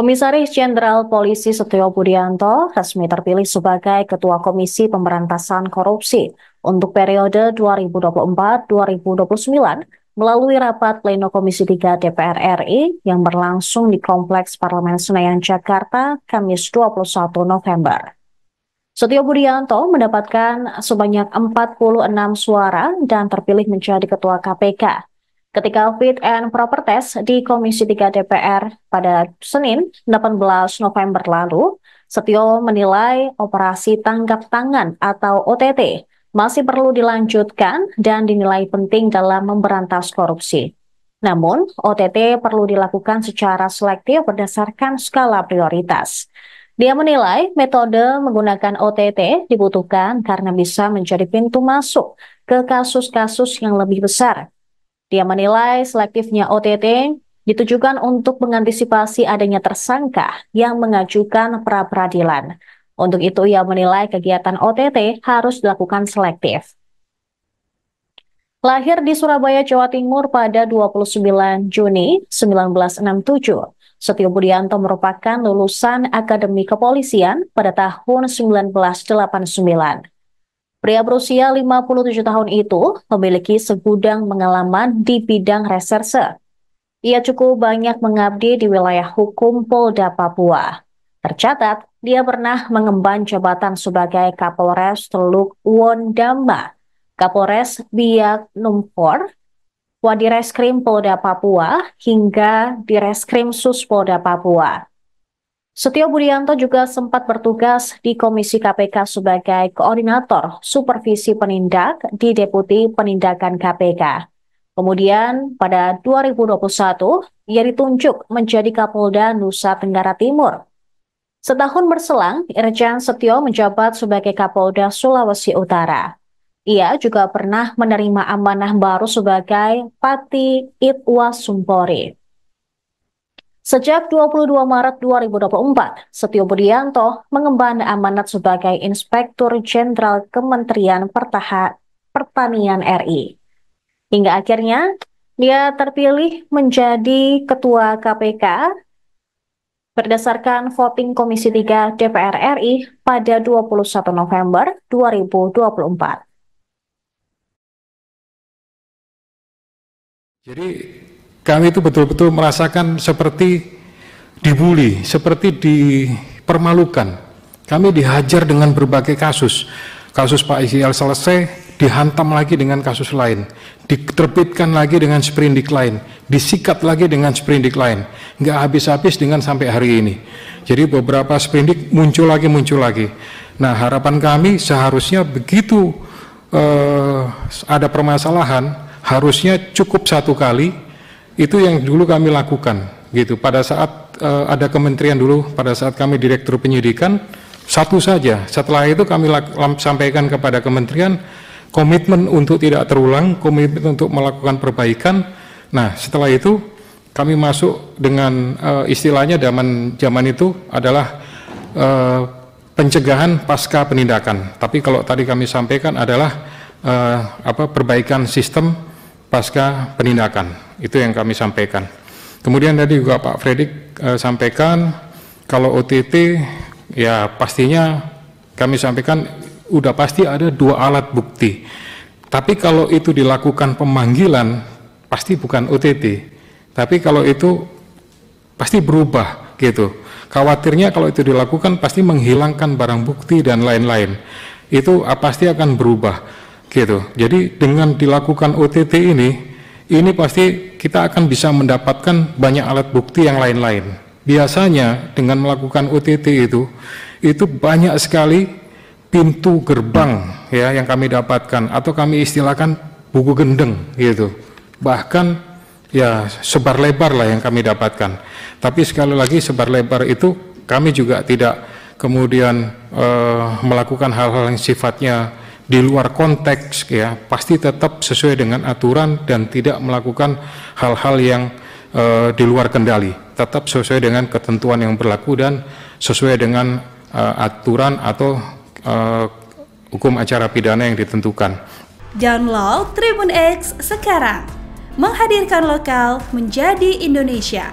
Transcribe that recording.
Komisaris Jenderal Polisi Setio Budianto resmi terpilih sebagai Ketua Komisi Pemberantasan Korupsi untuk periode 2024-2029 melalui rapat pleno Komisi 3 DPR RI yang berlangsung di Kompleks Parlemen Senayan, Jakarta, Kamis 21 November. Setio Budianto mendapatkan sebanyak 46 suara dan terpilih menjadi Ketua KPK. Ketika fit and proper test di Komisi 3 DPR pada Senin 18 November lalu, Setio menilai operasi tangkap tangan atau OTT masih perlu dilanjutkan dan dinilai penting dalam memberantas korupsi. Namun, OTT perlu dilakukan secara selektif berdasarkan skala prioritas. Dia menilai metode menggunakan OTT dibutuhkan karena bisa menjadi pintu masuk ke kasus-kasus yang lebih besar. Dia menilai selektifnya OTT ditujukan untuk mengantisipasi adanya tersangka yang mengajukan pra-peradilan. Untuk itu ia menilai kegiatan OTT harus dilakukan selektif. Lahir di Surabaya, Jawa Timur pada 29 Juni 1967, Setio Budianto merupakan lulusan Akademi Kepolisian pada tahun 1989. Pria berusia 57 tahun itu memiliki segudang pengalaman di bidang reserse. Ia cukup banyak mengabdi di wilayah hukum Polda Papua. Tercatat, dia pernah mengemban jabatan sebagai Kapolres Teluk Wondama, Kapolres Biak Numfor, Wadireskrim Polda Papua, hingga Direskrim Sus Polda Papua. Setio Budianto juga sempat bertugas di Komisi KPK sebagai Koordinator Supervisi Penindak di Deputi Penindakan KPK. Kemudian pada 2021, ia ditunjuk menjadi Kapolda Nusa Tenggara Timur. Setahun berselang, Irjen Setio menjabat sebagai Kapolda Sulawesi Utara. Ia juga pernah menerima amanah baru sebagai Pati Itwa Sumpori. Sejak 22 Maret 2024, Setio Budianto mengemban amanat sebagai Inspektur Jenderal Kementerian Pertanian RI. Hingga akhirnya, dia terpilih menjadi Ketua KPK berdasarkan voting Komisi 3 DPR RI pada 21 November 2024. Jadi kami itu betul-betul merasakan seperti dibully, seperti dipermalukan. Kami dihajar dengan berbagai kasus. Kasus Pak Isial selesai, dihantam lagi dengan kasus lain. Diterbitkan lagi dengan sprindik lain. Disikat lagi dengan sprindik lain. Nggak habis-habis dengan sampai hari ini. Jadi beberapa sprindik muncul lagi. Nah, harapan kami seharusnya begitu ada permasalahan, harusnya cukup satu kali. Itu yang dulu kami lakukan gitu. Pada saat ada kementerian dulu, pada saat kami direktur penyidikan, satu saja. Setelah itu kami sampaikan kepada kementerian komitmen untuk tidak terulang, komitmen untuk melakukan perbaikan. Nah, setelah itu kami masuk dengan istilahnya zaman itu adalah pencegahan pasca penindakan. Tapi kalau tadi kami sampaikan adalah perbaikan sistem pasca penindakan. Itu yang kami sampaikan. Kemudian tadi juga Pak Fredrik sampaikan kalau OTT ya pastinya kami sampaikan udah pasti ada 2 alat bukti. Tapi kalau itu dilakukan pemanggilan pasti bukan OTT. Tapi kalau itu pasti berubah gitu. Khawatirnya kalau itu dilakukan pasti menghilangkan barang bukti dan lain-lain. Itu pasti akan berubah gitu. Jadi dengan dilakukan OTT ini pasti kita akan bisa mendapatkan banyak alat bukti yang lain-lain. Biasanya dengan melakukan OTT itu banyak sekali pintu gerbang ya yang kami dapatkan atau kami istilahkan buku gendeng gitu. Bahkan ya sebar lebar lah yang kami dapatkan. Tapi sekali lagi sebar lebar itu kami juga tidak kemudian melakukan hal-hal yang sifatnya di luar konteks ya, pasti tetap sesuai dengan aturan dan tidak melakukan hal-hal yang di luar kendali, tetap sesuai dengan ketentuan yang berlaku dan sesuai dengan aturan atau hukum acara pidana yang ditentukan. Download Tribun X sekarang, menghadirkan lokal menjadi Indonesia.